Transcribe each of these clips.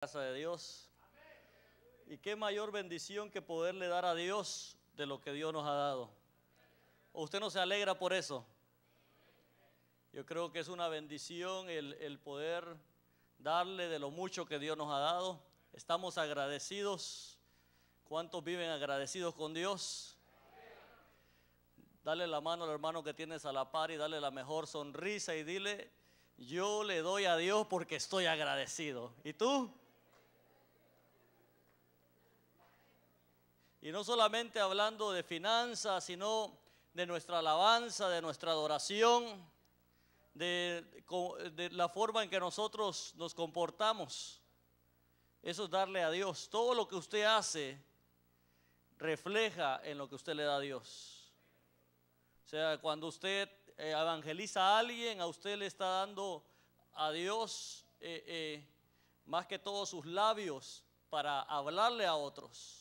Casa de Dios. Y qué mayor bendición que poderle dar a Dios de lo que Dios nos ha dado. ¿O usted no se alegra por eso? Yo creo que es una bendición el poder darle de lo mucho que Dios nos ha dado. Estamos agradecidos. ¿Cuántos viven agradecidos con Dios? Dale la mano al hermano que tienes a la par y dale la mejor sonrisa y dile: yo le doy a Dios porque estoy agradecido. ¿Y tú? Y no solamente hablando de finanzas, sino de nuestra alabanza, de nuestra adoración, de la forma en que nosotros nos comportamos. Eso es darle a Dios. Todo lo que usted hace refleja en lo que usted le da a Dios. O sea, cuando usted evangeliza a alguien, a usted le está dando a Dios más que todos sus labios para hablarle a otros.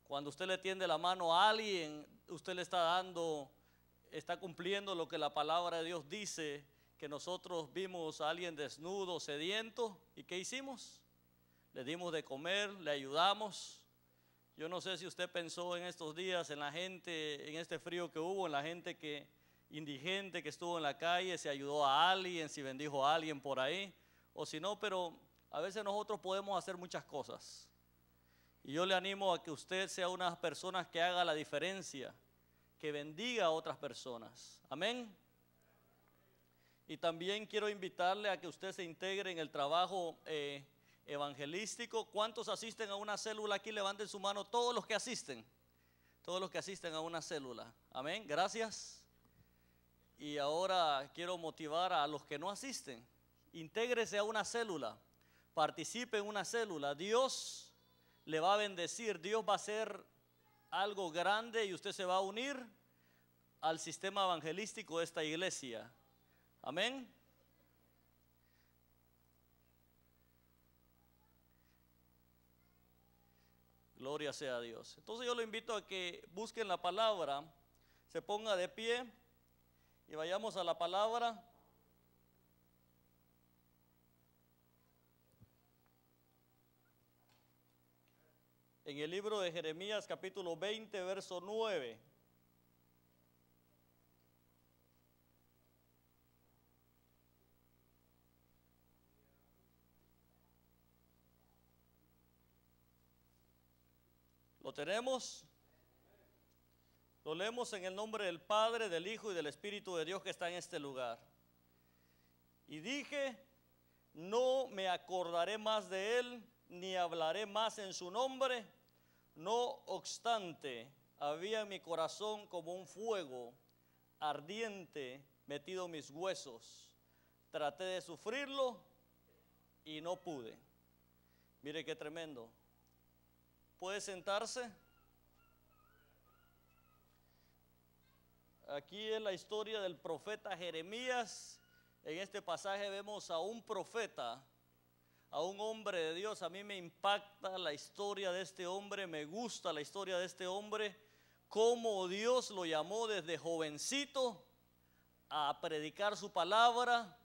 Cuando usted le tiende la mano a alguien, usted le está cumpliendo lo que la palabra de Dios dice, que nosotros vimos a alguien desnudo, sediento, ¿y qué hicimos? Le dimos de comer, le ayudamos. Yo no sé si usted pensó en estos días en la gente, en este frío que hubo, en la gente indigente que estuvo en la calle, si ayudó a alguien, si bendijo a alguien por ahí, o si no, pero a veces nosotros podemos hacer muchas cosas. Y yo le animo a que usted sea una de las personas que haga la diferencia, que bendiga a otras personas. Amén. Y también quiero invitarle a que usted se integre en el trabajo evangelístico. ¿Cuántos asisten a una célula aquí? Levanten su mano todos los que asisten. Todos los que asisten a una célula. Amén. Gracias. Y ahora quiero motivar a los que no asisten. Intégrese a una célula. Participe en una célula. Dios le va a bendecir, Dios va a hacer algo grande y usted se va a unir al sistema evangelístico de esta iglesia. Amén. Gloria sea a Dios. Entonces yo lo invito a que busquen la palabra, se ponga de pie y vayamos a la palabra. En el libro de Jeremías capítulo 20, verso 9. ¿Lo tenemos? Lo leemos en el nombre del Padre, del Hijo y del Espíritu de Dios que está en este lugar. Y dije: no me acordaré más de él, ni hablaré más en su nombre. No obstante, había en mi corazón como un fuego ardiente metido en mis huesos. Traté de sufrirlo y no pude. Mire qué tremendo. ¿Puede sentarse? Aquí es la historia del profeta Jeremías. En este pasaje vemos a un profeta, a un hombre de Dios. A mí me impacta la historia de este hombre, me gusta la historia de este hombre, cómo Dios lo llamó desde jovencito a predicar su palabra.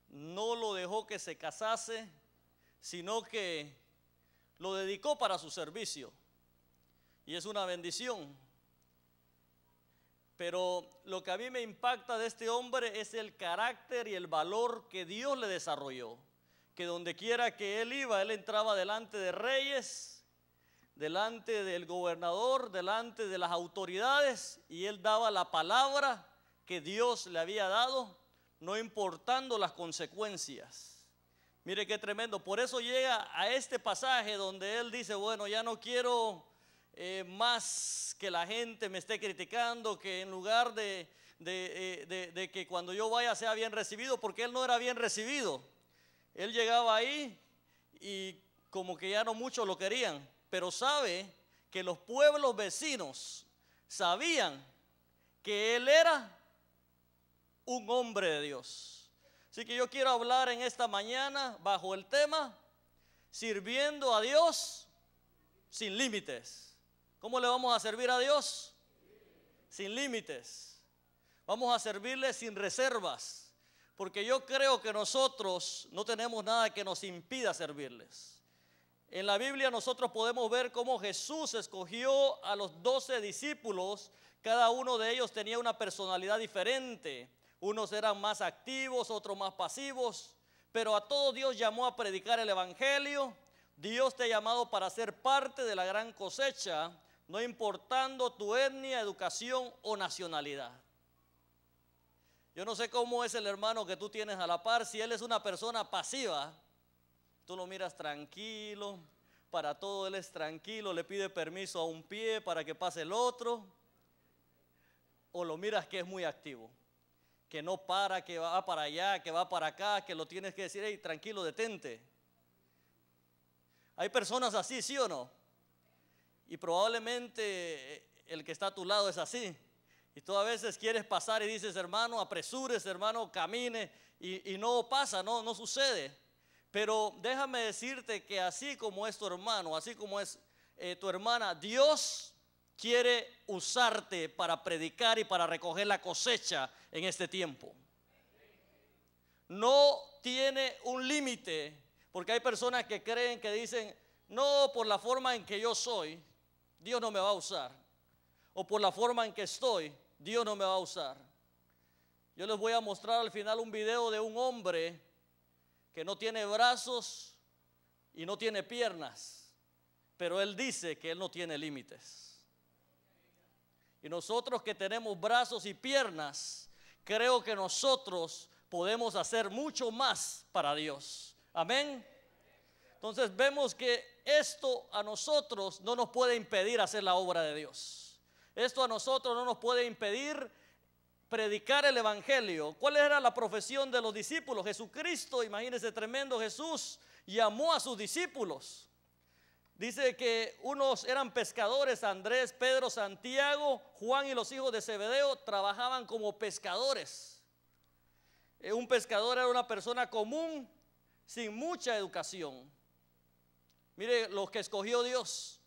No lo dejó que se casase, sino que lo dedicó para su servicio. Y es una bendición. Pero lo que a mí me impacta de este hombre es el carácter y el valor que Dios le desarrolló. Que donde quiera que él iba, él entraba delante de reyes, delante del gobernador, delante de las autoridades, y él daba la palabra que Dios le había dado, no importando las consecuencias. Mire qué tremendo. Por eso llega a este pasaje donde él dice: bueno, ya no quiero más que la gente me esté criticando, que en lugar de que cuando yo vaya sea bien recibido, porque él no era bien recibido. Él llegaba ahí y como que ya no muchos lo querían, pero sabe que los pueblos vecinos sabían que él era un hombre de Dios. Así que yo quiero hablar en esta mañana bajo el tema: sirviendo a Dios sin límites. ¿Cómo le vamos a servir a Dios? Sin límites. Vamos a servirle sin reservas. porque yo creo que nosotros no tenemos nada que nos impida servirles. En la Biblia nosotros podemos ver cómo Jesús escogió a los 12 discípulos. Cada uno de ellos tenía una personalidad diferente. Unos eran más activos, otros más pasivos, pero a todos Dios llamó a predicar el evangelio. Dios te ha llamado para ser parte de la gran cosecha, no importando tu etnia, educación o nacionalidad. Yo no sé cómo es el hermano que tú tienes a la par. Si él es una persona pasiva, tú lo miras tranquilo, para todo él es tranquilo, le pide permiso a un pie para que pase el otro, o lo miras que es muy activo, que no para, que va para allá, que va para acá, que lo tienes que decir, hey, tranquilo, detente. Hay personas así, ¿sí o no? Y probablemente el que está a tu lado es así. Y tú a veces quieres pasar y dices, hermano, apresúrese, hermano, camine, y no pasa, no sucede. Pero déjame decirte que así como es tu hermano, así como es tu hermana, Dios quiere usarte para predicar y para recoger la cosecha en este tiempo. No tiene un límite, porque hay personas que creen, que dicen, no, por la forma en que yo soy, Dios no me va a usar. O por la forma en que estoy, Dios no me va a usar. Yo les voy a mostrar al final un video de un hombre que no tiene brazos y no tiene piernas, pero él dice que él no tiene límites. Y nosotros que tenemos brazos y piernas, creo que nosotros podemos hacer mucho más para Dios. Amén. Entonces vemos que esto a nosotros no nos puede impedir hacer la obra de Dios. Esto a nosotros no nos puede impedir predicar el evangelio. ¿Cuál era la profesión de los discípulos? Jesucristo, imagínense, tremendo Jesús, llamó a sus discípulos. Dice que unos eran pescadores, Andrés, Pedro, Santiago, Juan y los hijos de Zebedeo trabajaban como pescadores. Un pescador era una persona común, sin mucha educación. Mire los que escogió Dios.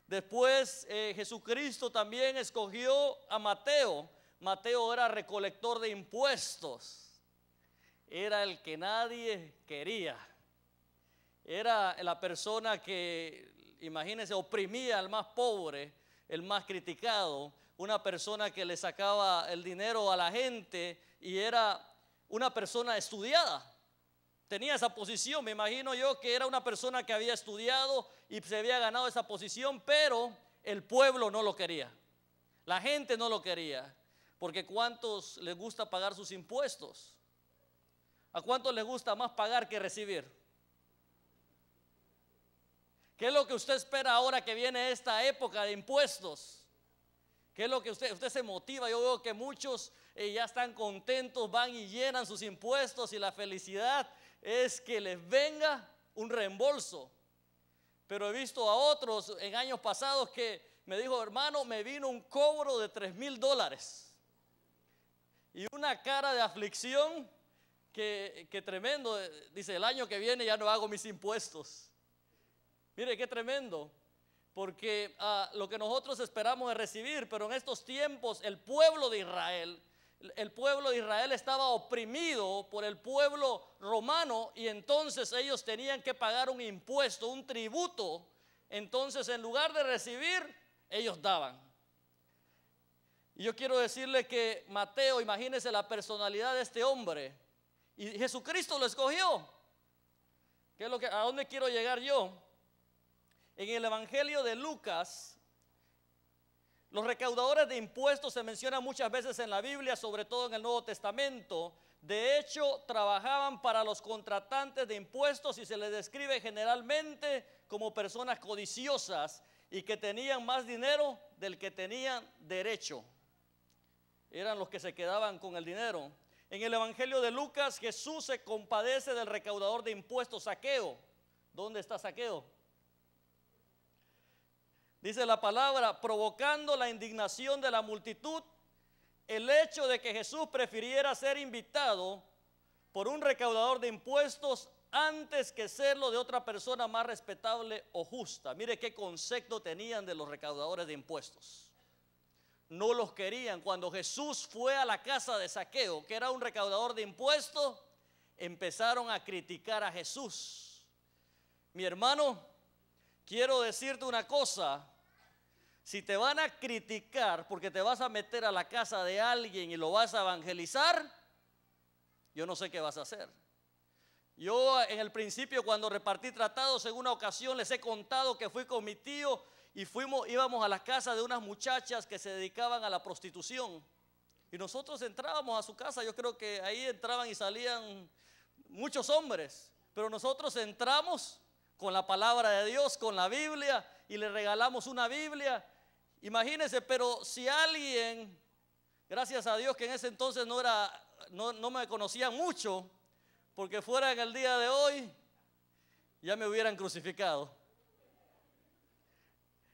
Después Jesucristo también escogió a Mateo. Mateo era recolector de impuestos. Era el que nadie quería. Era la persona que, imagínense, oprimía al más pobre, el más criticado. Una persona que le sacaba el dinero a la gente y era una persona estudiada. Tenía esa posición, me imagino yo que era una persona que había estudiado y se había ganado esa posición, pero el pueblo no lo quería. La gente no lo quería, porque ¿cuántos les gusta pagar sus impuestos? ¿A cuántos les gusta más pagar que recibir? ¿Qué es lo que usted espera ahora que viene esta época de impuestos? ¿Qué es lo que usted se motiva? Yo veo que muchos ya están contentos, van y llenan sus impuestos y la felicidad es que les venga un reembolso. Pero he visto a otros en años pasados que me dijo, hermano, me vino un cobro de $3,000 y una cara de aflicción que tremendo. Dice, el año que viene ya no hago mis impuestos. Mire qué tremendo, porque lo que nosotros esperamos es recibir, pero en estos tiempos el pueblo de Israel estaba oprimido por el pueblo romano, y entonces ellos tenían que pagar un impuesto, un tributo. Entonces en lugar de recibir, ellos daban. Y yo quiero decirle que Mateo, imagínense la personalidad de este hombre, y Jesucristo lo escogió. ¿Qué es a dónde quiero llegar yo? En el Evangelio de Lucas, los recaudadores de impuestos se mencionan muchas veces en la Biblia, sobre todo en el Nuevo Testamento. De hecho, trabajaban para los contratantes de impuestos y se les describe generalmente como personas codiciosas y que tenían más dinero del que tenían derecho. Eran los que se quedaban con el dinero. En el Evangelio de Lucas, Jesús se compadece del recaudador de impuestos, Zaqueo. ¿Dónde está Zaqueo? Dice la palabra, provocando la indignación de la multitud, el hecho de que Jesús prefiriera ser invitado por un recaudador de impuestos antes que serlo de otra persona más respetable o justa. Mire qué concepto tenían de los recaudadores de impuestos. no los querían. Cuando Jesús fue a la casa de Zaqueo, que era un recaudador de impuestos, empezaron a criticar a Jesús. Mi hermano, quiero decirte una cosa: si te van a criticar porque te vas a meter a la casa de alguien y lo vas a evangelizar, yo no sé qué vas a hacer. Yo en el principio, cuando repartí tratados, en una ocasión les he contado que fui con mi tío y íbamos a la casa de unas muchachas que se dedicaban a la prostitución. Y nosotros entrábamos a su casa. Yo creo que ahí entraban y salían muchos hombres, pero nosotros entramos con la palabra de Dios, con la Biblia, y le regalamos una Biblia. Imagínense, pero si alguien, gracias a Dios que en ese entonces no me conocían mucho, porque fuera en el día de hoy ya me hubieran crucificado.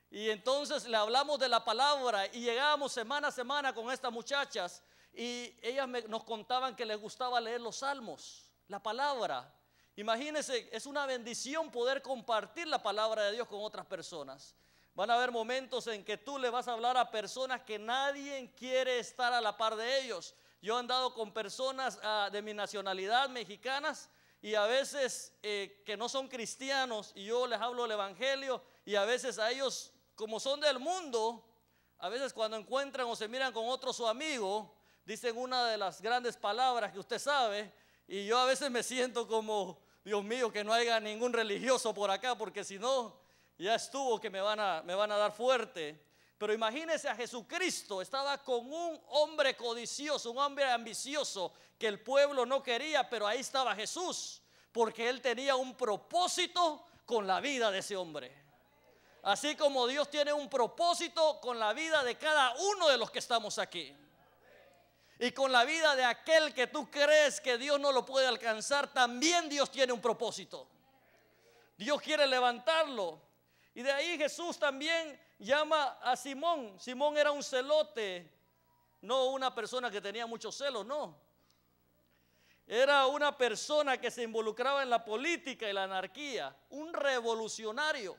Y entonces le hablamos de la palabra y llegábamos semana a semana con estas muchachas, y ellas nos contaban que les gustaba leer los salmos, la palabra. Imagínense, es una bendición poder compartir la palabra de Dios con otras personas. Van a haber momentos en que tú le vas a hablar a personas que nadie quiere estar a la par de ellos. Yo he andado con personas de mi nacionalidad, mexicanas, y a veces que no son cristianos, y yo les hablo el evangelio, y a veces a ellos, como son del mundo, a veces cuando encuentran o se miran con otro su amigo, dicen una de las grandes palabras que usted sabe, y yo a veces me siento como, Dios mío, que no haya ningún religioso por acá, porque si no, ya estuvo que me van a dar fuerte. Pero imagínense a Jesucristo, estaba con un hombre codicioso, un hombre ambicioso que el pueblo no quería, pero ahí estaba Jesús, porque él tenía un propósito con la vida de ese hombre. Así como Dios tiene un propósito con la vida de cada uno de los que estamos aquí, y con la vida de aquel que tú crees que Dios no lo puede alcanzar, también Dios tiene un propósito. Dios quiere levantarlo. Y de ahí Jesús también llama a Simón. Simón era un celote, no una persona que tenía muchos celos, no. Era una persona que se involucraba en la política y la anarquía, un revolucionario.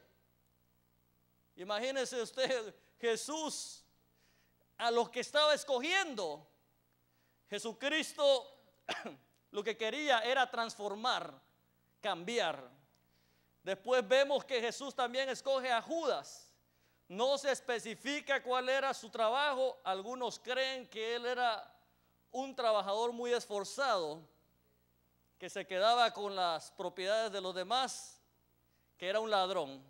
Imagínese usted, Jesús, a los que estaba escogiendo. Jesucristo lo que quería era transformar, cambiar. Después vemos que Jesús también escoge a Judas. No se especifica cuál era su trabajo. Algunos creen que él era un trabajador muy esforzado, que se quedaba con las propiedades de los demás, que era un ladrón.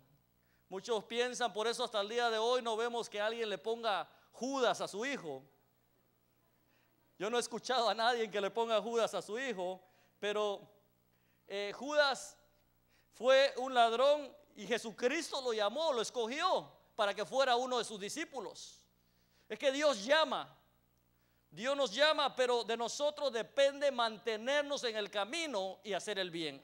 Muchos piensan, por eso hasta el día de hoy no vemos que alguien le ponga Judas a su hijo. Yo no he escuchado a nadie que le ponga Judas a su hijo, pero Judas fue un ladrón y Jesucristo lo llamó, lo escogió para que fuera uno de sus discípulos. Es que Dios llama, Dios nos llama, pero de nosotros depende mantenernos en el camino y hacer el bien.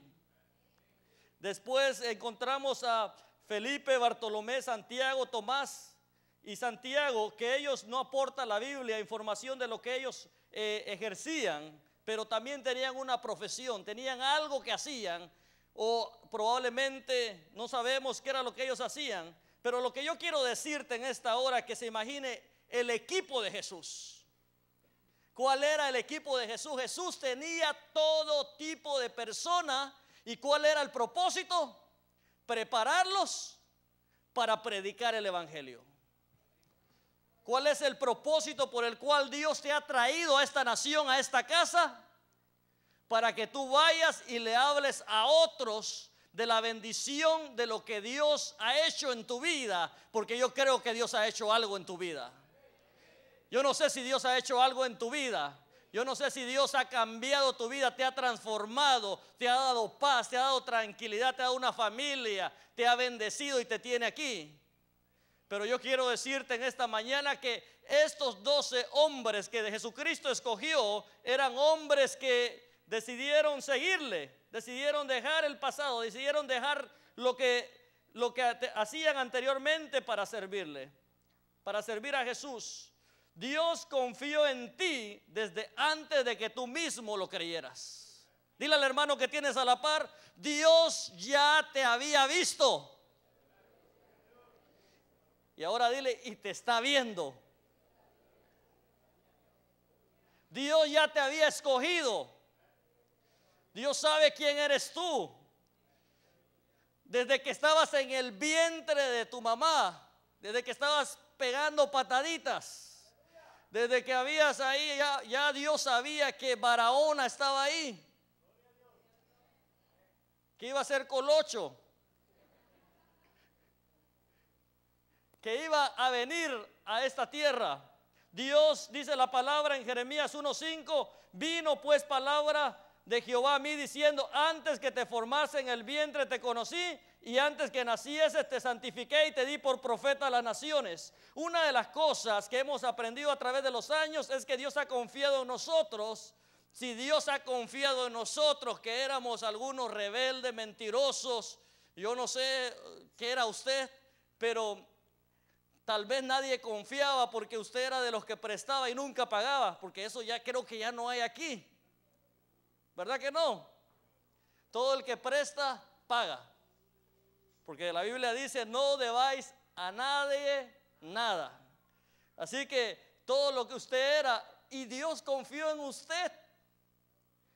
Después encontramos a Felipe, Bartolomé, Santiago, Tomás y Santiago, que ellos no aportan la Biblia información de lo que ellos ejercían, pero también tenían una profesión, tenían algo que hacían, o probablemente no sabemos qué era lo que ellos hacían. Pero lo que yo quiero decirte en esta hora es que se imagine el equipo de Jesús. ¿Cuál era el equipo de Jesús? Jesús tenía todo tipo de personas. ¿Y cuál era el propósito? Prepararlos para predicar el evangelio. ¿Cuál es el propósito por el cual Dios te ha traído a esta nación, a esta casa? Para que tú vayas y le hables a otros de la bendición de lo que Dios ha hecho en tu vida, porque yo creo que Dios ha hecho algo en tu vida. Yo no sé si Dios ha hecho algo en tu vida. Yo no sé si Dios ha cambiado tu vida, te ha transformado, te ha dado paz, te ha dado tranquilidad, te ha dado una familia, te ha bendecido y te tiene aquí. Pero yo quiero decirte en esta mañana que estos 12 hombres que Jesucristo escogió eran hombres que decidieron seguirle, decidieron dejar el pasado, decidieron dejar lo que hacían anteriormente para servirle, para servir a Jesús. Dios confió en ti desde antes de que tú mismo lo creyeras. Dile al hermano que tienes a la par: Dios ya te había visto. Y ahora dile: y te está viendo. Dios ya te había escogido. Dios sabe quién eres tú. Desde que estabas en el vientre de tu mamá, desde que estabas pegando pataditas, desde que habías ahí, ya Dios sabía que Barahona estaba ahí, que iba a ser colocho, que iba a venir a esta tierra. Dios, dice la palabra en Jeremías 1:5, vino pues palabra de Jehová a mí diciendo, antes que te formase en el vientre te conocí, y antes que nacieses te santifiqué y te di por profeta a las naciones. Una de las cosas que hemos aprendido a través de los años es que Dios ha confiado en nosotros. Si Dios ha confiado en nosotros, que éramos algunos rebeldes, mentirosos, yo no sé qué era usted, pero tal vez nadie confiaba porque usted era de los que prestaba y nunca pagaba, porque eso ya creo que ya no hay aquí. ¿Verdad que no? Todo el que presta, paga. Porque la Biblia dice, no debáis a nadie nada. Así que todo lo que usted era, y Dios confió en usted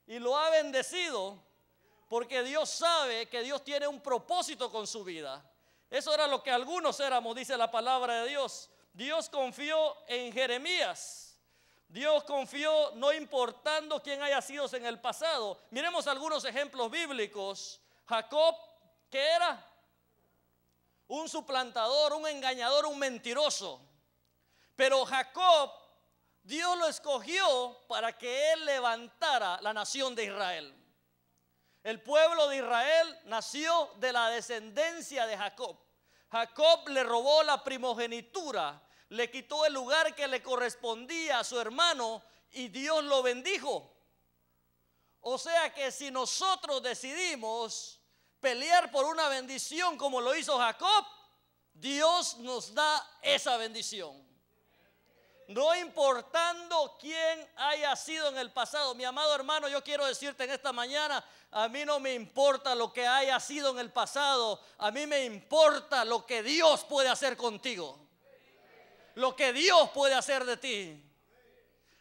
y lo ha bendecido, porque Dios sabe que Dios tiene un propósito con su vida. Eso era lo que algunos éramos, dice la palabra de Dios. Dios confió en Jeremías. Dios confió no importando quién haya sido en el pasado. Miremos algunos ejemplos bíblicos. Jacob, ¿qué era? Un suplantador, un engañador, un mentiroso. Pero Jacob, Dios lo escogió para que él levantara la nación de Israel. El pueblo de Israel nació de la descendencia de Jacob. Jacob le robó la primogenitura, le quitó el lugar que le correspondía a su hermano y Dios lo bendijo. O sea que si nosotros decidimos pelear por una bendición como lo hizo Jacob, Dios nos da esa bendición. No importando quién haya sido en el pasado. Mi amado hermano, yo quiero decirte en esta mañana, a mí no me importa lo que haya sido en el pasado. A mí me importa lo que Dios puede hacer contigo, lo que Dios puede hacer de ti.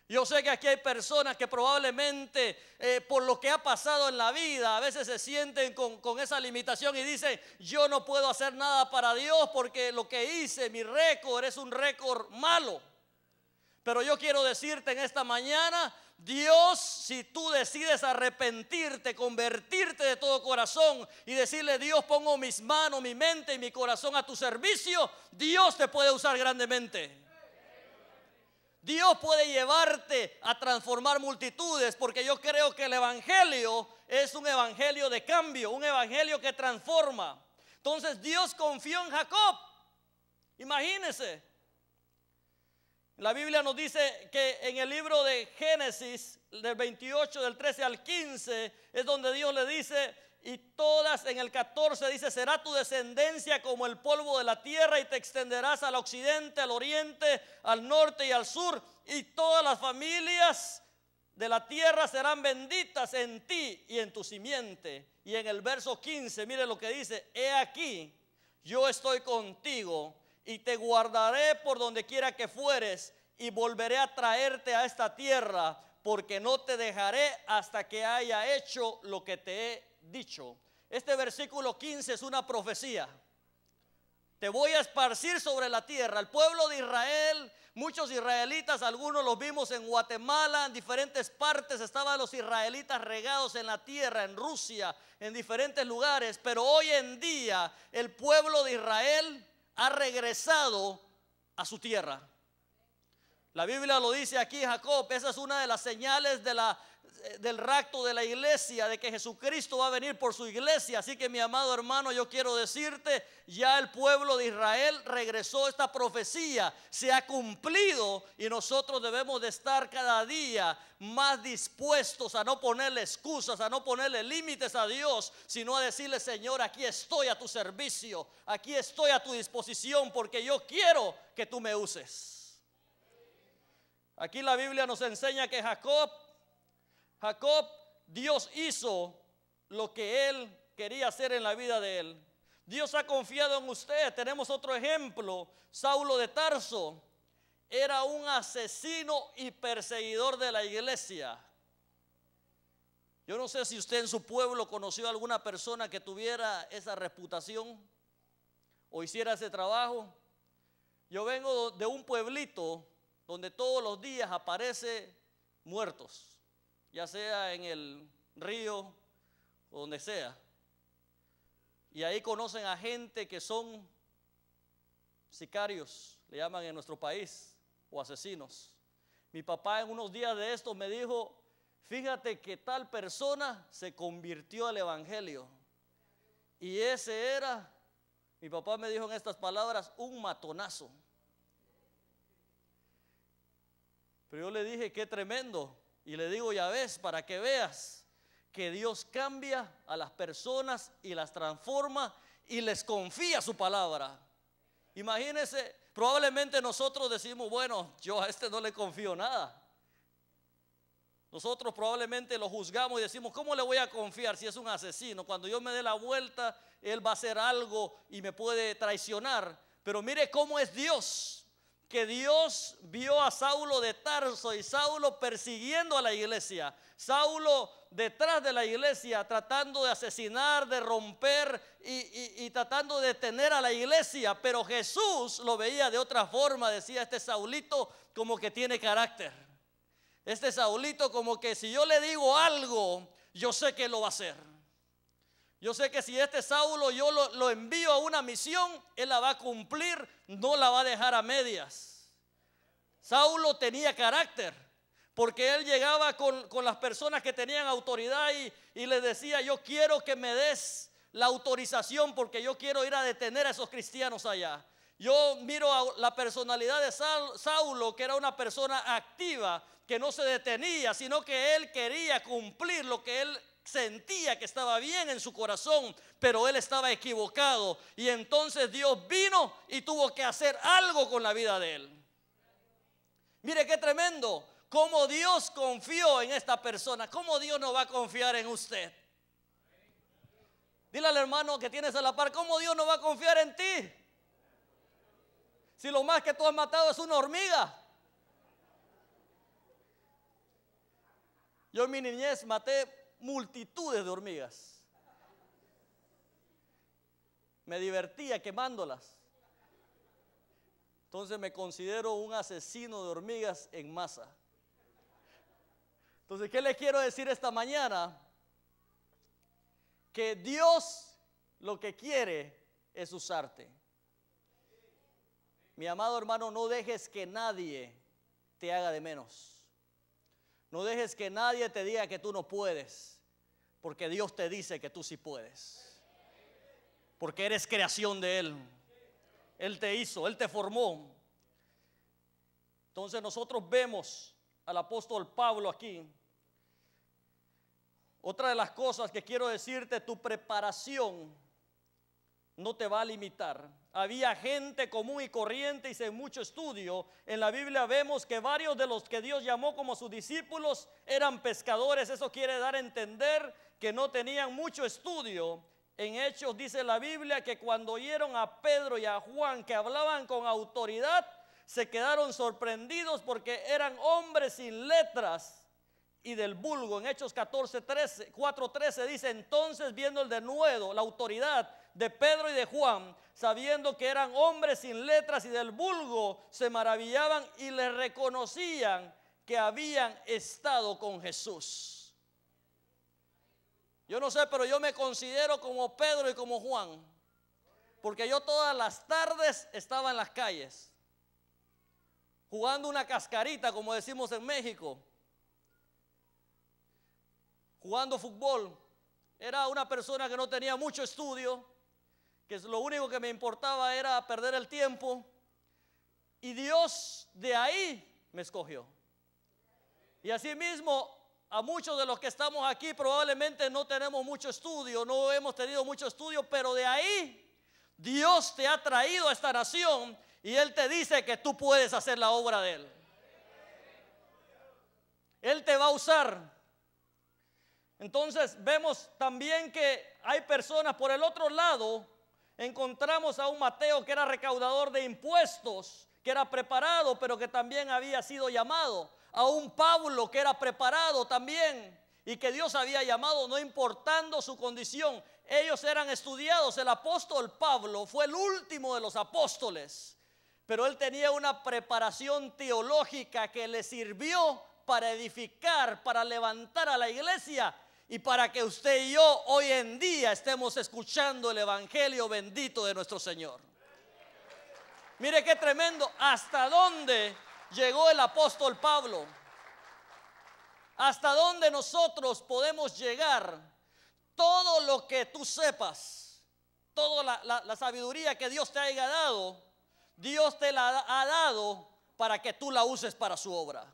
Yo sé que aquí hay personas que probablemente por lo que ha pasado en la vida a veces se sienten con esa limitación y dicen, yo no puedo hacer nada para Dios porque lo que hice, mi récord es un récord malo. Pero yo quiero decirte en esta mañana, Dios, si tú decides arrepentirte, convertirte de todo corazón y decirle, Dios, pongo mis manos, mi mente y mi corazón a tu servicio, Dios te puede usar grandemente. Dios puede llevarte a transformar multitudes, porque yo creo que el evangelio es un evangelio de cambio, un evangelio que transforma. Entonces Dios confió en Jacob. Imagínense. La Biblia nos dice que en el libro de Génesis, del 28, del 13 al 15, es donde Dios le dice, y todas, en el 14 dice, será tu descendencia como el polvo de la tierra y te extenderás al occidente, al oriente, al norte y al sur, y todas las familias de la tierra serán benditas en ti y en tu simiente. Y en el verso 15, mire lo que dice, he aquí, yo estoy contigo y te guardaré por donde quiera que fueres y volveré a traerte a esta tierra, porque no te dejaré hasta que haya hecho lo que te he dicho. Este versículo 15 es una profecía. Te voy a esparcir sobre la tierra. El pueblo de Israel, muchos israelitas, algunos los vimos en Guatemala, en diferentes partes estaban los israelitas regados en la tierra, en Rusia, en diferentes lugares. Pero hoy en día el pueblo de Israel ha regresado a su tierra. La Biblia lo dice aquí, Jacob, esa es una de las señales del rapto de la iglesia, de que Jesucristo va a venir por su iglesia. Así que mi amado hermano, yo quiero decirte, ya el pueblo de Israel regresó, esta profecía se ha cumplido y nosotros debemos de estar cada día más dispuestos a no ponerle excusas, a no ponerle límites a Dios, sino a decirle, Señor, aquí estoy a tu servicio, aquí estoy a tu disposición, porque yo quiero que tú me uses. Aquí la Biblia nos enseña que Jacob, Dios hizo lo que él quería hacer en la vida de él. Dios ha confiado en usted. Tenemos otro ejemplo, Saulo de Tarso. era un asesino y perseguidor de la iglesia. Yo no sé si usted en su pueblo conoció a alguna persona que tuviera esa reputación o hiciera ese trabajo. Yo vengo de un pueblito donde todos los días aparece muertos, ya sea en el río o donde sea. Y ahí conocen a gente que son sicarios, le llaman en nuestro país, o asesinos. Mi papá en unos días de esto me dijo, fíjate que tal persona se convirtió al evangelio. Y ese era, mi papá me dijo en estas palabras, un matonazo. Pero yo le dije, qué tremendo. Y le digo, ya ves, para que veas que Dios cambia a las personas y las transforma y les confía su palabra. Imagínense, probablemente nosotros decimos, bueno, yo a este no le confío nada. Nosotros probablemente lo juzgamos y decimos, ¿cómo le voy a confiar si es un asesino? Cuando yo me dé la vuelta, él va a hacer algo y me puede traicionar. Pero mire cómo es Dios. Que Dios vio a Saulo de Tarso y Saulo persiguiendo a la iglesia, Saulo detrás de la iglesia tratando de asesinar, de romper y tratando de detener a la iglesia, pero Jesús lo veía de otra forma. Decía, este Saulito como que tiene carácter, este Saulito como que si yo le digo algo, yo sé que lo va a hacer. Yo sé que si este Saulo yo lo envío a una misión, él la va a cumplir, no la va a dejar a medias. Saulo tenía carácter, porque él llegaba con las personas que tenían autoridad y les decía, yo quiero que me des la autorización porque yo quiero ir a detener a esos cristianos allá. Yo miro a la personalidad de Saulo, que era una persona activa, que no se detenía, sino que él quería cumplir lo que él sentía que estaba bien en su corazón, pero él estaba equivocado. Y entonces Dios vino y tuvo que hacer algo con la vida de él. Mire qué tremendo, cómo Dios confió en esta persona. ¿Cómo Dios no va a confiar en usted? Dile al hermano que tienes a la par, ¿cómo Dios no va a confiar en ti? Si lo más que tú has matado es una hormiga. Yo en mi niñez maté multitudes de hormigas. Me divertía quemándolas. Entonces me considero un asesino de hormigas en masa. Entonces, ¿qué les quiero decir esta mañana? Que Dios lo que quiere es usarte. Mi amado hermano, no dejes que nadie te haga de menos. No dejes que nadie te diga que tú no puedes, porque Dios te dice que tú sí puedes. Porque eres creación de Él. Él te hizo, Él te formó. Entonces nosotros vemos al apóstol Pablo aquí. Otra de las cosas que quiero decirte, tu preparación no te va a limitar. Había gente común y corriente y sin mucho estudio. En la Biblia vemos que varios de los que Dios llamó como sus discípulos eran pescadores. Eso quiere dar a entender que no tenían mucho estudio. En Hechos dice la Biblia que cuando oyeron a Pedro y a Juan que hablaban con autoridad, se quedaron sorprendidos porque eran hombres sin letras y del vulgo. En Hechos 4:13 dice, entonces viendo de nuevo la autoridad de Pedro y de Juan, sabiendo que eran hombres sin letras y del vulgo, se maravillaban y le reconocían que habían estado con Jesús. Yo no sé, pero yo me considero como Pedro y como Juan, porque yo todas las tardes estaba en las calles jugando una cascarita, como decimos en México, jugando fútbol. Era una persona que no tenía mucho estudio, que lo único que me importaba era perder el tiempo, y Dios de ahí me escogió. Y así mismo a muchos de los que estamos aquí probablemente no tenemos mucho estudio, no hemos tenido mucho estudio, pero de ahí Dios te ha traído a esta nación y Él te dice que tú puedes hacer la obra de Él. Él te va a usar. Entonces vemos también que hay personas por el otro lado. Encontramos a un Mateo que era recaudador de impuestos, que era preparado, pero que también había sido llamado. A un Pablo que era preparado también y que Dios había llamado, no importando su condición. Ellos eran estudiados. El apóstol Pablo fue el último de los apóstoles, pero él tenía una preparación teológica que le sirvió para edificar, para levantar a la iglesia y para que usted y yo hoy en día estemos escuchando el evangelio bendito de nuestro Señor. Mire qué tremendo, hasta dónde llegó el apóstol Pablo, hasta dónde nosotros podemos llegar. Todo lo que tú sepas, toda la sabiduría que Dios te haya dado, Dios te la ha dado para que tú la uses para su obra.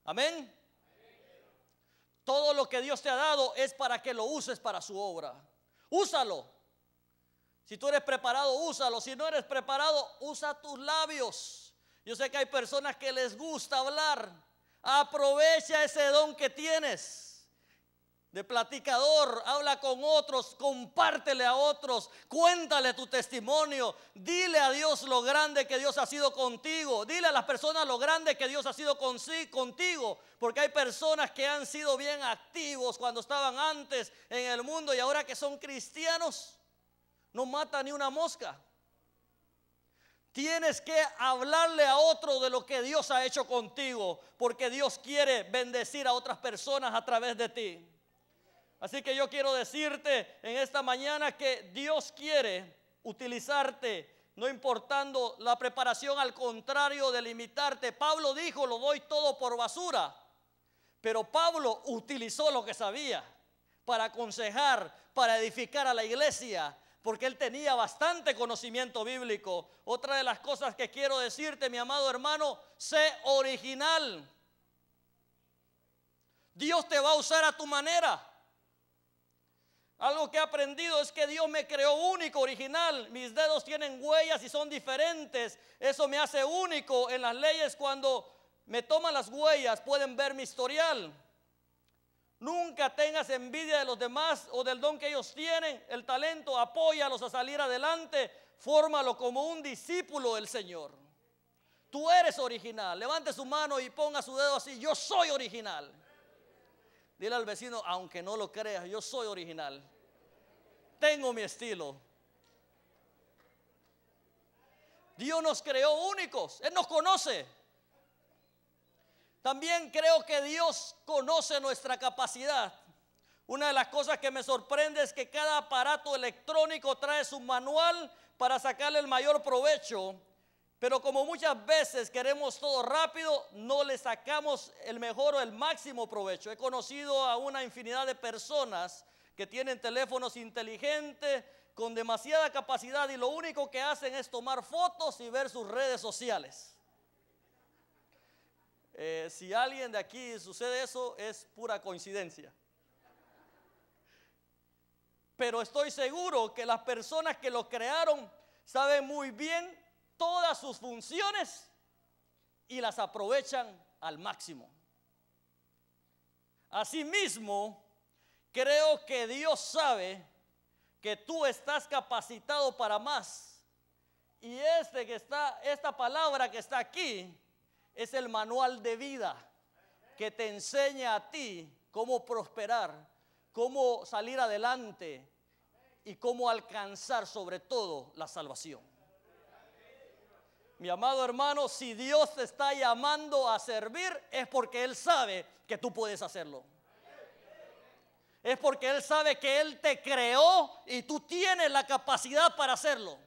Amén. Todo lo que Dios te ha dado es para que lo uses para su obra. Úsalo. Si tú eres preparado, úsalo. Si no eres preparado, usa tus labios. Yo sé que hay personas que les gusta hablar. Aprovecha ese don que tienes de platicador. Habla con otros, compártele a otros, cuéntale tu testimonio. Dile a Dios lo grande que Dios ha sido contigo. Dile a las personas lo grande que Dios ha sido contigo. Porque hay personas que han sido bien activos cuando estaban antes en el mundo y ahora que son cristianos no matan ni una mosca. Tienes que hablarle a otro de lo que Dios ha hecho contigo, porque Dios quiere bendecir a otras personas a través de ti. Así que yo quiero decirte en esta mañana que Dios quiere utilizarte, no importando la preparación, al contrario de limitarte. Pablo dijo, lo doy todo por basura. Pero Pablo utilizó lo que sabía para aconsejar, para edificar a la iglesia, porque él tenía bastante conocimiento bíblico. Otra de las cosas que quiero decirte, mi amado hermano, sé original. Dios te va a usar a tu manera. Algo que he aprendido es que Dios me creó único, original. Mis dedos tienen huellas y son diferentes. Eso me hace único. En las leyes, cuando me toman las huellas, pueden ver mi historial. Nunca tengas envidia de los demás o del don que ellos tienen, el talento. Apóyalos a salir adelante. Fórmalo como un discípulo del Señor. Tú eres original. Levante su mano y ponga su dedo así. Yo soy original. Dile al vecino, aunque no lo creas, yo soy original. Tengo mi estilo. Dios nos creó únicos. Él nos conoce. También creo que Dios conoce nuestra capacidad. Una de las cosas que me sorprende es que cada aparato electrónico trae su manual para sacarle el mayor provecho. Pero como muchas veces queremos todo rápido, no le sacamos el mejor o el máximo provecho. He conocido a una infinidad de personas que tienen teléfonos inteligentes con demasiada capacidad y lo único que hacen es tomar fotos y ver sus redes sociales. Si a alguien de aquí sucede eso, es pura coincidencia. Pero estoy seguro que las personas que lo crearon saben muy bien todas sus funciones y las aprovechan al máximo. Asimismo, creo que Dios sabe que tú estás capacitado para más. Y esta palabra que está aquí es el manual de vida que te enseña a ti cómo prosperar, cómo salir adelante y cómo alcanzar sobre todo la salvación. Mi amado hermano, si Dios te está llamando a servir, es porque Él sabe que tú puedes hacerlo. Es porque Él sabe que Él te creó y tú tienes la capacidad para hacerlo.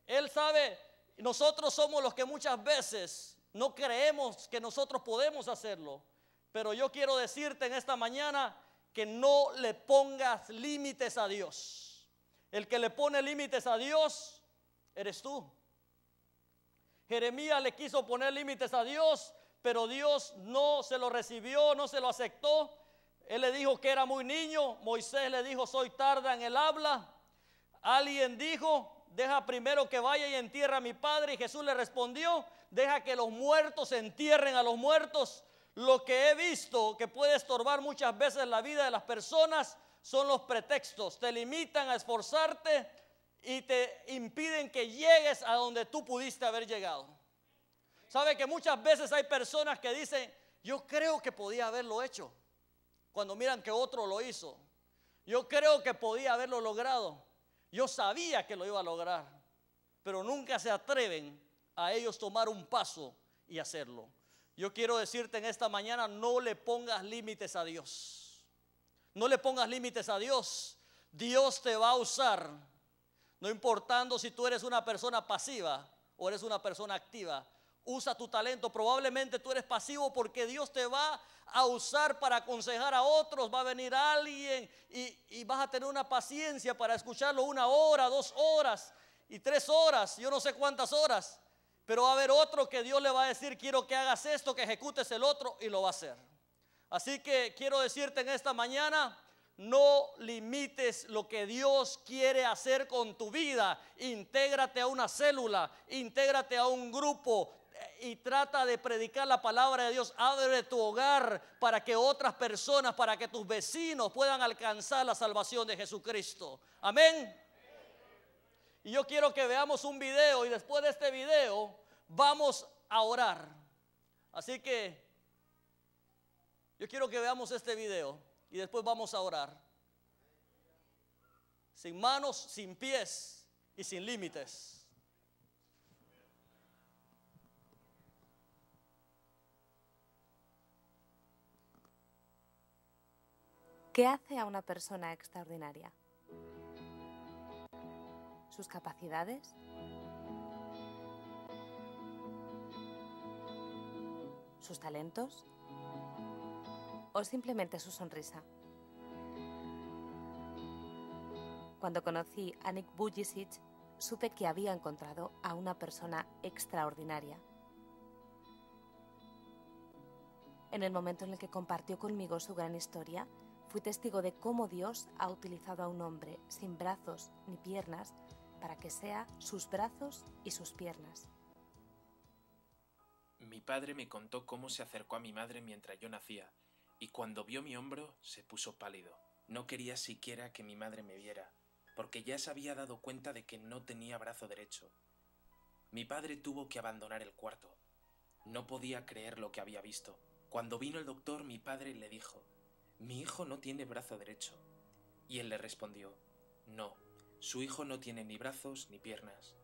Él sabe, nosotros somos los que muchas veces no creemos que nosotros podemos hacerlo. Pero yo quiero decirte en esta mañana que no le pongas límites a Dios. El que le pone límites a Dios eres tú. Jeremías le quiso poner límites a Dios, pero Dios no se lo recibió, no se lo aceptó. Él le dijo que era muy niño. Moisés le dijo, soy tarda en el habla. Alguien dijo, deja primero que vaya y entierre a mi padre. Y Jesús le respondió, deja que los muertos entierren a los muertos. Lo que he visto que puede estorbar muchas veces la vida de las personas son los pretextos. Te limitan a esforzarte y te impiden que llegues a donde tú pudiste haber llegado. Sabe que muchas veces hay personas que dicen, yo creo que podía haberlo hecho, cuando miran que otro lo hizo. Yo creo que podía haberlo logrado. Yo sabía que lo iba a lograr, pero nunca se atreven a ellos tomar un paso y hacerlo. Yo quiero decirte en esta mañana, no le pongas límites a Dios. No le pongas límites a Dios. Dios te va a usar, no importando si tú eres una persona pasiva o eres una persona activa. Usa tu talento. Probablemente tú eres pasivo porque Dios te va a usar para aconsejar a otros. Va a venir alguien y vas a tener una paciencia para escucharlo 1 hora, 2 horas y 3 horas, yo no sé cuántas horas. Pero va a haber otro que Dios le va a decir, quiero que hagas esto, que ejecutes el otro, y lo va a hacer. Así que quiero decirte en esta mañana, no limites lo que Dios quiere hacer con tu vida. Intégrate a una célula, intégrate a un grupo y trata de predicar la palabra de Dios. Abre tu hogar para que otras personas, para que tus vecinos puedan alcanzar la salvación de Jesucristo. Amén. Y yo quiero que veamos un video y después de este video vamos a orar. Así que yo quiero que veamos este video y después vamos a orar. Sin manos, sin pies y sin límites. ¿Qué hace a una persona extraordinaria? ¿Sus capacidades? ¿Sus talentos? ¿O simplemente su sonrisa? Cuando conocí a Nick Vujicic, supe que había encontrado a una persona extraordinaria. En el momento en el que compartió conmigo su gran historia, fui testigo de cómo Dios ha utilizado a un hombre sin brazos ni piernas para que sea sus brazos y sus piernas. Mi padre me contó cómo se acercó a mi madre mientras yo nacía, y cuando vio mi hombro se puso pálido. No quería siquiera que mi madre me viera, porque ya se había dado cuenta de que no tenía brazo derecho. Mi padre tuvo que abandonar el cuarto. No podía creer lo que había visto. Cuando vino el doctor, mi padre le dijo, «Mi hijo no tiene brazo derecho». Y él le respondió, «No, su hijo no tiene ni brazos ni piernas».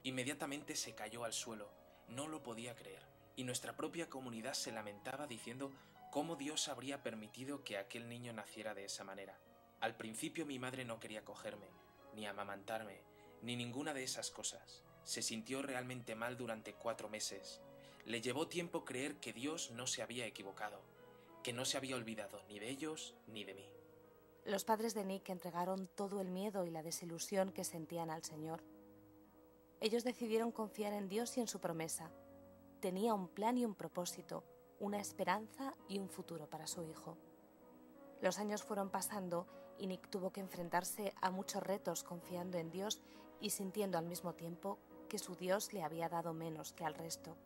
Inmediatamente se cayó al suelo, no lo podía creer, y nuestra propia comunidad se lamentaba diciendo cómo Dios habría permitido que aquel niño naciera de esa manera. Al principio mi madre no quería cogerme, ni amamantarme, ni ninguna de esas cosas. Se sintió realmente mal durante 4 meses. Le llevó tiempo creer que Dios no se había equivocado, que no se había olvidado ni de ellos ni de mí. Los padres de Nick entregaron todo el miedo y la desilusión que sentían al Señor. Ellos decidieron confiar en Dios y en su promesa. Tenía un plan y un propósito, una esperanza y un futuro para su hijo. Los años fueron pasando y Nick tuvo que enfrentarse a muchos retos confiando en Dios y sintiendo al mismo tiempo que su Dios le había dado menos que al resto.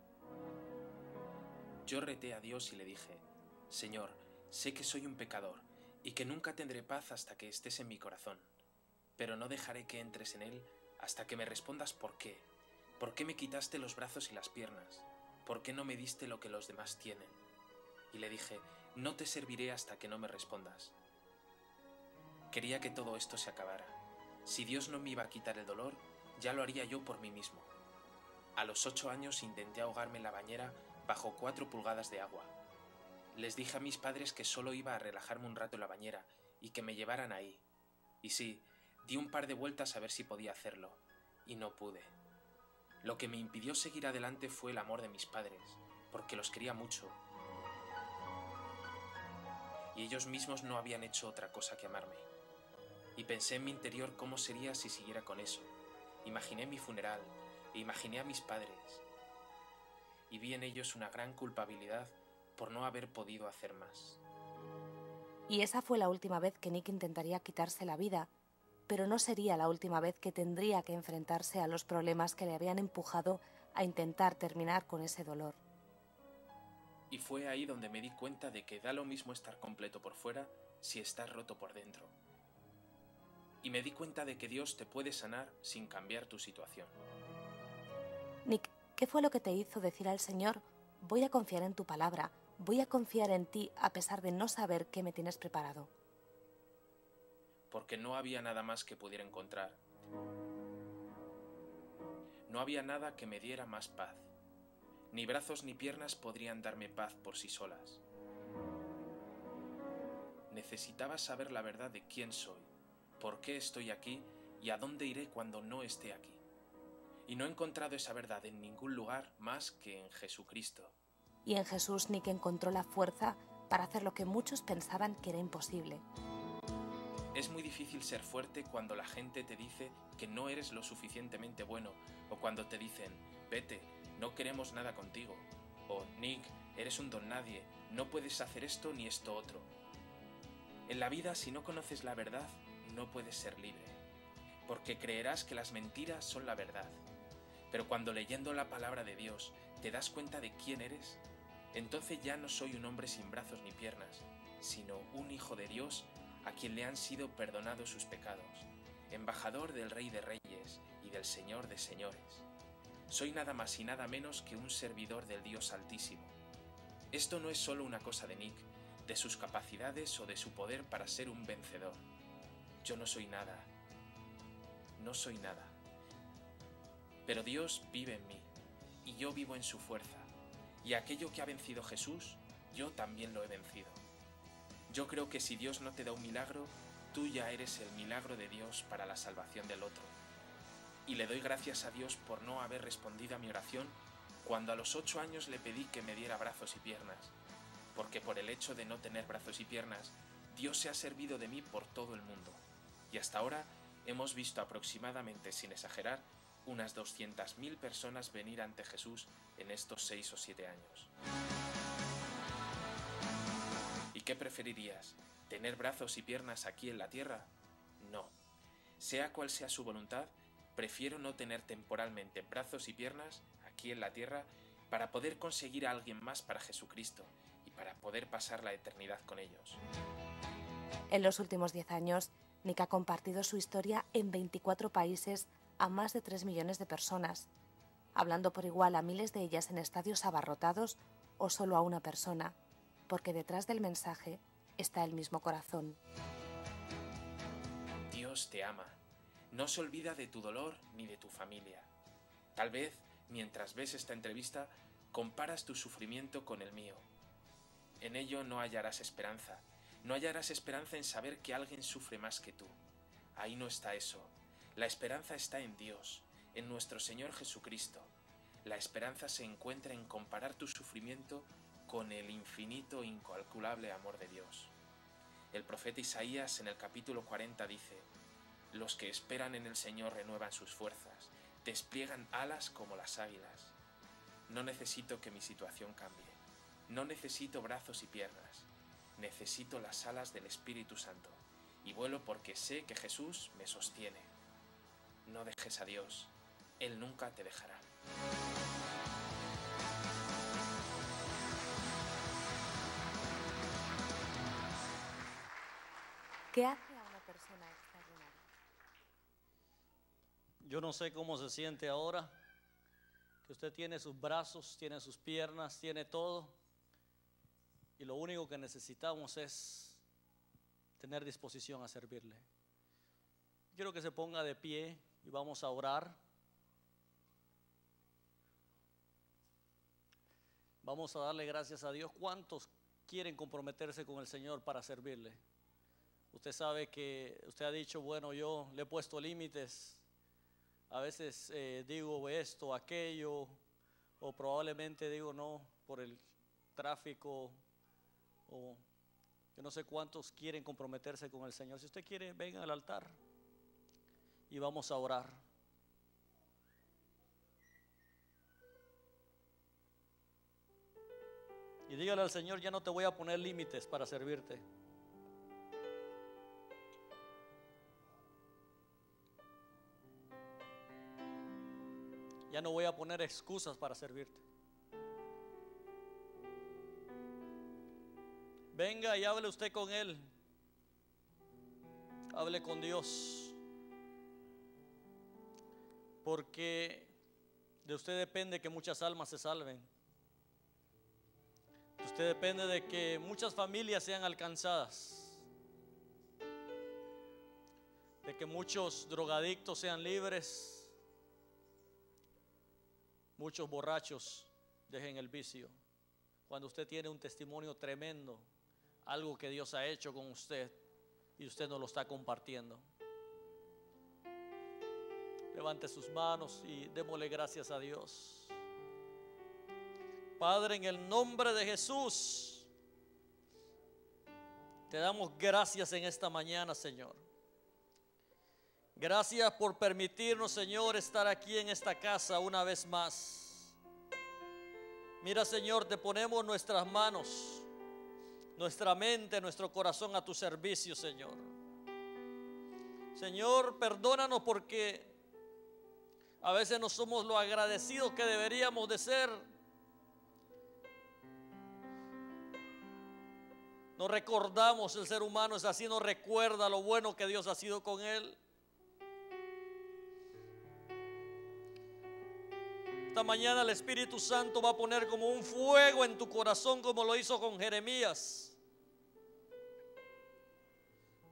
Yo reté a Dios y le dije, «Señor, sé que soy un pecador y que nunca tendré paz hasta que estés en mi corazón, pero no dejaré que entres en él hasta que me respondas por qué. ¿Por qué me quitaste los brazos y las piernas? ¿Por qué no me diste lo que los demás tienen?» Y le dije, «No te serviré hasta que no me respondas». Quería que todo esto se acabara. Si Dios no me iba a quitar el dolor, ya lo haría yo por mí mismo. A los 8 años intenté ahogarme en la bañera bajo 4 pulgadas de agua. Les dije a mis padres que solo iba a relajarme un rato en la bañera y que me llevaran ahí. Y sí, di un par de vueltas a ver si podía hacerlo, y no pude. Lo que me impidió seguir adelante fue el amor de mis padres, porque los quería mucho. Y ellos mismos no habían hecho otra cosa que amarme. Y pensé en mi interior cómo sería si siguiera con eso. Imaginé mi funeral, e imaginé a mis padres. Y vi en ellos una gran culpabilidad por no haber podido hacer más. Y esa fue la última vez que Nick intentaría quitarse la vida, pero no sería la última vez que tendría que enfrentarse a los problemas que le habían empujado a intentar terminar con ese dolor. Y fue ahí donde me di cuenta de que da lo mismo estar completo por fuera si estás roto por dentro. y me di cuenta de que Dios te puede sanar sin cambiar tu situación. Nick, ¿qué fue lo que te hizo decir al Señor: voy a confiar en tu palabra, voy a confiar en ti a pesar de no saber qué me tienes preparado? Porque no había nada más que pudiera encontrar. No había nada que me diera más paz. Ni brazos ni piernas podrían darme paz por sí solas. Necesitaba saber la verdad de quién soy, por qué estoy aquí y a dónde iré cuando no esté aquí. Y no he encontrado esa verdad en ningún lugar más que en Jesucristo. Y en Jesús Nick encontró la fuerza para hacer lo que muchos pensaban que era imposible. Es muy difícil ser fuerte cuando la gente te dice que no eres lo suficientemente bueno, o cuando te dicen, vete, no queremos nada contigo, o Nick, eres un don nadie, no puedes hacer esto ni esto otro. En la vida, si no conoces la verdad, no puedes ser libre, porque creerás que las mentiras son la verdad. Pero cuando leyendo la palabra de Dios te das cuenta de quién eres, entonces ya no soy un hombre sin brazos ni piernas, sino un hijo de Dios a quien le han sido perdonados sus pecados, embajador del Rey de Reyes y del Señor de Señores. Soy nada más y nada menos que un servidor del Dios Altísimo. Esto no es solo una cosa de Nick, de sus capacidades o de su poder para ser un vencedor. Yo no soy nada. No soy nada. Pero Dios vive en mí, y yo vivo en su fuerza, y aquello que ha vencido Jesús, yo también lo he vencido. Yo creo que si Dios no te da un milagro, tú ya eres el milagro de Dios para la salvación del otro. Y le doy gracias a Dios por no haber respondido a mi oración cuando a los 8 años le pedí que me diera brazos y piernas, porque por el hecho de no tener brazos y piernas, Dios se ha servido de mí por todo el mundo, y hasta ahora hemos visto aproximadamente, sin exagerar, unas 200.000 personas venir ante Jesús en estos 6 o 7 años. ¿Y qué preferirías? ¿Tener brazos y piernas aquí en la tierra? No. Sea cual sea su voluntad, prefiero no tener temporalmente brazos y piernas aquí en la tierra para poder conseguir a alguien más para Jesucristo y para poder pasar la eternidad con ellos. En los últimos 10 años, Nick ha compartido su historia en 24 países a más de 3 millones de personas, hablando por igual a miles de ellas en estadios abarrotados o solo a una persona, porque detrás del mensaje está el mismo corazón. Dios te ama. No se olvida de tu dolor ni de tu familia. Tal vez, mientras ves esta entrevista, comparas tu sufrimiento con el mío. En ello no hallarás esperanza. No hallarás esperanza en saber que alguien sufre más que tú. Ahí no está eso. La esperanza está en Dios, en nuestro Señor Jesucristo. La esperanza se encuentra en comparar tu sufrimiento con el infinito e incalculable amor de Dios. El profeta Isaías en el capítulo 40 dice: los que esperan en el Señor renuevan sus fuerzas, despliegan alas como las águilas. No necesito que mi situación cambie. No necesito brazos y piernas. Necesito las alas del Espíritu Santo. Y vuelo porque sé que Jesús me sostiene. No dejes a Dios. Él nunca te dejará. ¿Qué hace a una persona extraordinaria? Yo no sé cómo se siente ahora, que usted tiene sus brazos, tiene sus piernas, tiene todo, y lo único que necesitamos es tener disposición a servirle. Quiero que se ponga de pie y vamos a orar. Vamos a darle gracias a Dios. ¿Cuántos quieren comprometerse con el Señor para servirle? Usted sabe que usted ha dicho, bueno, yo le he puesto límites. A veces digo esto, aquello, o probablemente digo no por el tráfico, o yo no sé cuántos quieren comprometerse con el Señor. Si usted quiere, venga al altar y vamos a orar. Y dígale al Señor, ya no te voy a poner límites para servirte. Ya no voy a poner excusas para servirte. Venga y hable usted con Él. Hable con Dios. porque de usted depende que muchas almas se salven. De usted depende de que muchas familias sean alcanzadas, de que muchos drogadictos sean libres, muchos borrachos dejen el vicio. Cuando usted tiene un testimonio tremendo, algo que Dios ha hecho con usted y usted no lo está compartiendo. Levante sus manos y démosle gracias a Dios. Padre, en el nombre de Jesús, te damos gracias en esta mañana, Señor. Gracias por permitirnos, Señor, estar aquí en esta casa una vez más. Mira, Señor, te ponemos nuestras manos, nuestra mente, nuestro corazón a tu servicio, Señor. Señor, perdónanos porque a veces no somos lo agradecidos que deberíamos de ser. No recordamos, el ser humano es así, no recuerda lo bueno que Dios ha sido con él. Esta mañana el Espíritu Santo va a poner como un fuego en tu corazón, como lo hizo con Jeremías.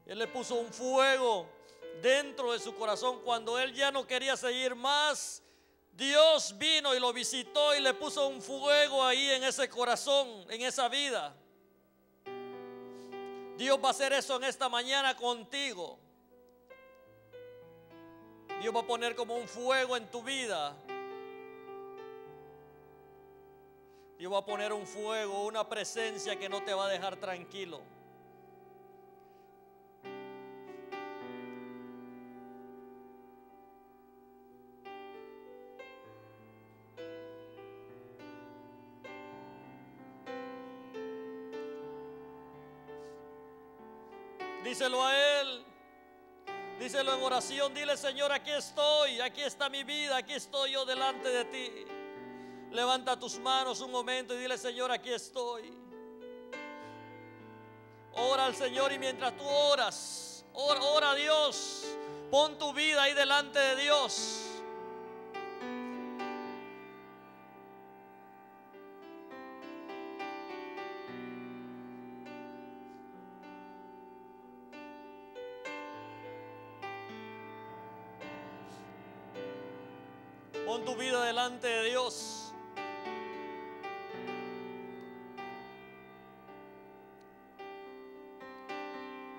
Él le puso un fuego dentro de su corazón cuando él ya no quería seguir más. Dios vino y lo visitó y le puso un fuego ahí en ese corazón, en esa vida. Dios va a hacer eso en esta mañana contigo. Dios va a poner como un fuego en tu vida. Dios va a poner un fuego, una presencia que no te va a dejar tranquilo. Díselo a Él. Díselo en oración. Dile: Señor, aquí estoy, aquí está mi vida, aquí estoy yo delante de ti. Levanta tus manos un momento y dile: Señor, aquí estoy. Ora al Señor y mientras tú oras, ora a Dios. Pon tu vida ahí delante de Dios. Pon tu vida delante de Dios.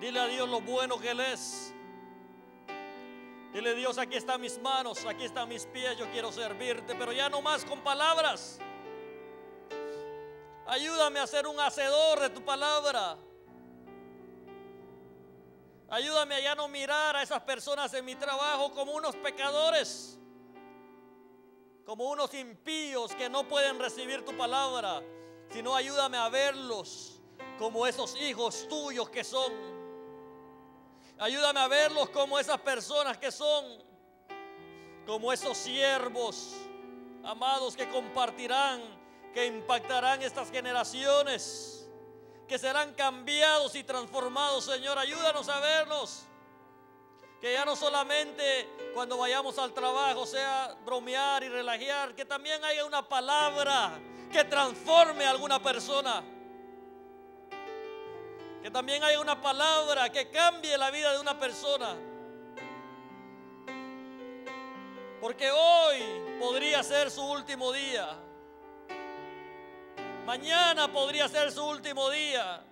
Dile a Dios lo bueno que Él es. Dile: Dios, aquí están mis manos, aquí están mis pies, yo quiero servirte, pero ya no más con palabras. Ayúdame a ser un hacedor de tu palabra. Ayúdame a ya no mirar a esas personas en mi trabajo como unos pecadores, como unos impíos que no pueden recibir tu palabra, sino ayúdame a verlos como esos hijos tuyos que son. Ayúdame a verlos como esas personas que son, como esos siervos amados que compartirán, que impactarán estas generaciones, que serán cambiados y transformados. Señor, ayúdanos a verlos. Que ya no solamente cuando vayamos al trabajo sea bromear y relajar, que también haya una palabra que transforme a alguna persona. Que también haya una palabra que cambie la vida de una persona. Porque hoy podría ser su último día. Mañana podría ser su último día.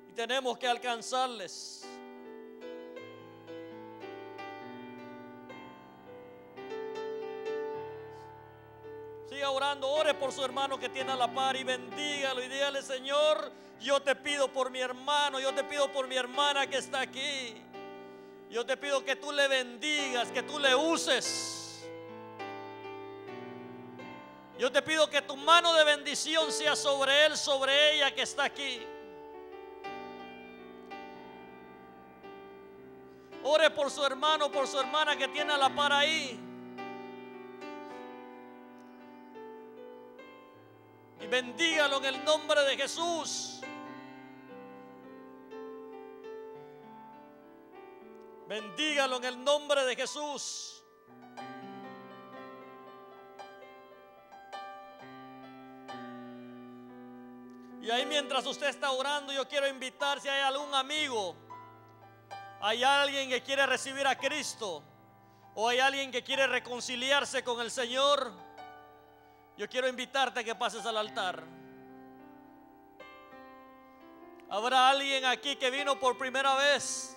Y tenemos que alcanzarles. Siga orando, ore por su hermano que tiene a la par y bendígalo y dígale: Señor, yo te pido por mi hermano, yo te pido por mi hermana que está aquí. Yo te pido que tú le bendigas, que tú le uses. Yo te pido que tu mano de bendición sea sobre él, sobre ella que está aquí. Ore por su hermano, por su hermana que tiene a la par ahí. Y bendígalo en el nombre de Jesús. Bendígalo en el nombre de Jesús. Y ahí mientras usted está orando, yo quiero invitar, si hay algún amigo, hay alguien que quiere recibir a Cristo, o hay alguien que quiere reconciliarse con el Señor, yo quiero invitarte a que pases al altar. Habrá alguien aquí que vino por primera vez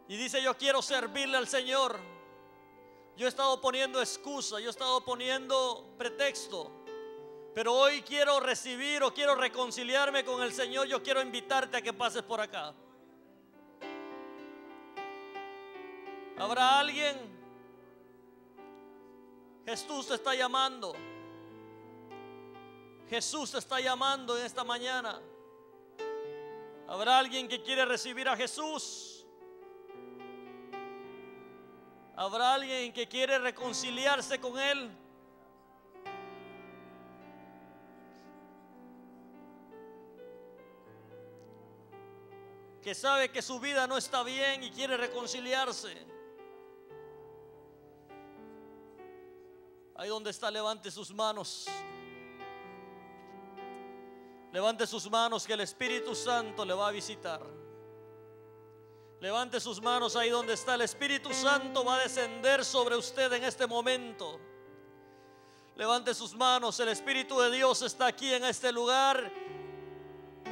y dice: yo quiero servirle al Señor. Yo he estado poniendo excusa, yo he estado poniendo pretexto, pero hoy quiero recibir o quiero reconciliarme con el Señor. Yo quiero invitarte a que pases por acá. ¿Habrá alguien? Jesús te está llamando. Jesús te está llamando en esta mañana. ¿Habrá alguien que quiere recibir a Jesús? ¿Habrá alguien que quiere reconciliarse con Él? Que sabe que su vida no está bien y quiere reconciliarse. Ahí donde está, levante sus manos. Levante sus manos, que el Espíritu Santo le va a visitar. Levante sus manos ahí donde está. El Espíritu Santo va a descender sobre usted en este momento. Levante sus manos. El Espíritu de Dios está aquí en este lugar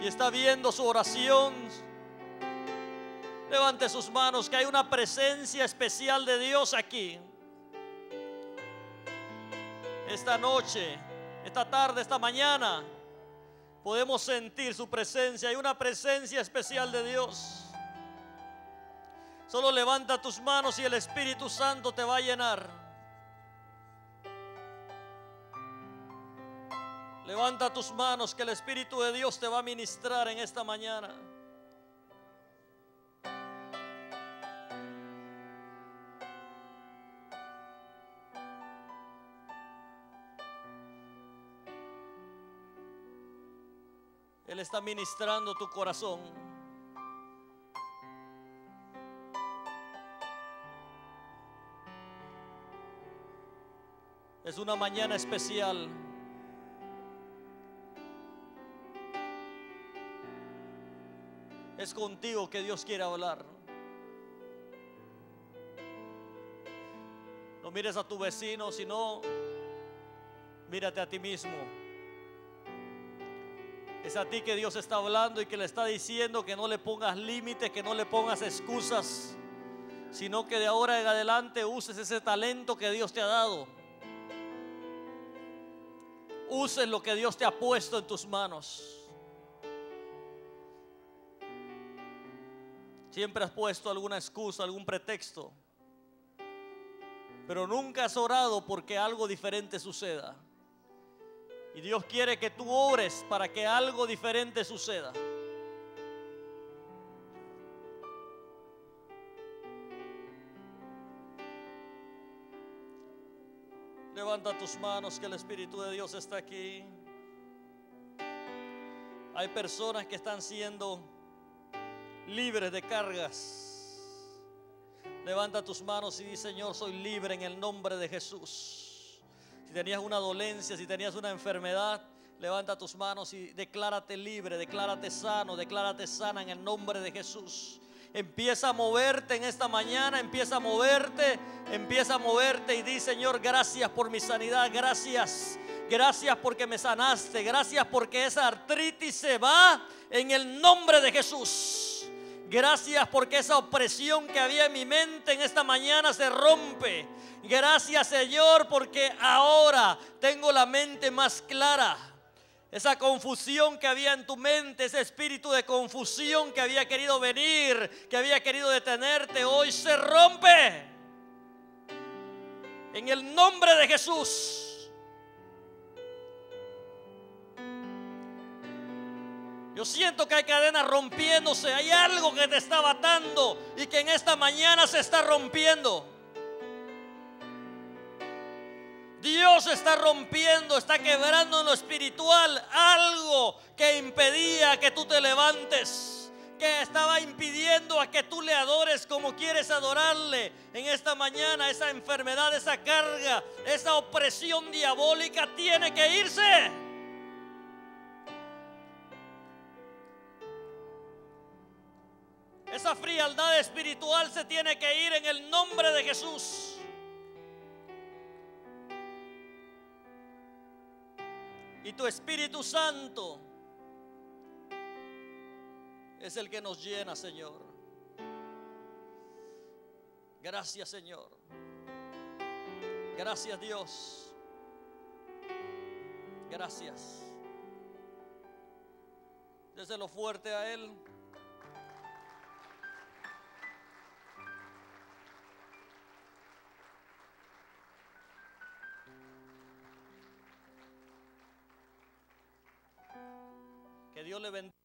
y está viendo su oración. Levante sus manos, que hay una presencia especial de Dios aquí. Esta noche, esta tarde, esta mañana, podemos sentir su presencia. Hay una presencia especial de Dios. Solo levanta tus manos y el Espíritu Santo te va a llenar. Levanta tus manos, que el Espíritu de Dios te va a ministrar en esta mañana. Él está ministrando tu corazón. Es una mañana especial. Es contigo que Dios quiere hablar. No mires a tu vecino, sino mírate a ti mismo. Es a ti que Dios está hablando y que le está diciendo que no le pongas límites, que no le pongas excusas, sino que de ahora en adelante uses ese talento que Dios te ha dado. Uses lo que Dios te ha puesto en tus manos. Siempre has puesto alguna excusa, algún pretexto, pero nunca has orado porque algo diferente suceda. Y Dios quiere que tú ores para que algo diferente suceda. Levanta tus manos, que el Espíritu de Dios está aquí. Hay personas que están siendo libres de cargas. Levanta tus manos y di: Señor, soy libre en el nombre de Jesús. Si tenías una dolencia, si tenías una enfermedad, levanta tus manos y declárate libre, declárate sano, declárate sana en el nombre de Jesús. Empieza a moverte en esta mañana, empieza a moverte y di: Señor, gracias por mi sanidad, gracias porque me sanaste, gracias porque esa artritis se va en el nombre de Jesús. Gracias porque esa opresión que había en mi mente en esta mañana se rompe. Gracias, Señor, porque ahora tengo la mente más clara. Esa confusión que había en tu mente, ese espíritu de confusión que había querido venir, que había querido detenerte, hoy se rompe. En el nombre de Jesús. Yo siento que hay cadenas rompiéndose. Hay algo que te está atando y que en esta mañana se está rompiendo. Dios está rompiendo, está quebrando en lo espiritual algo que impedía que tú te levantes, que estaba impidiendo a que tú le adores como quieres adorarle en esta mañana, esa enfermedad, esa carga, esa opresión diabólica tiene que irse. Esa frialdad espiritual se tiene que ir en el nombre de Jesús. Y tu Espíritu Santo es el que nos llena, Señor. Gracias, Señor. Gracias, Dios. Gracias. Déselo fuerte a Él. Que Dios le bendiga.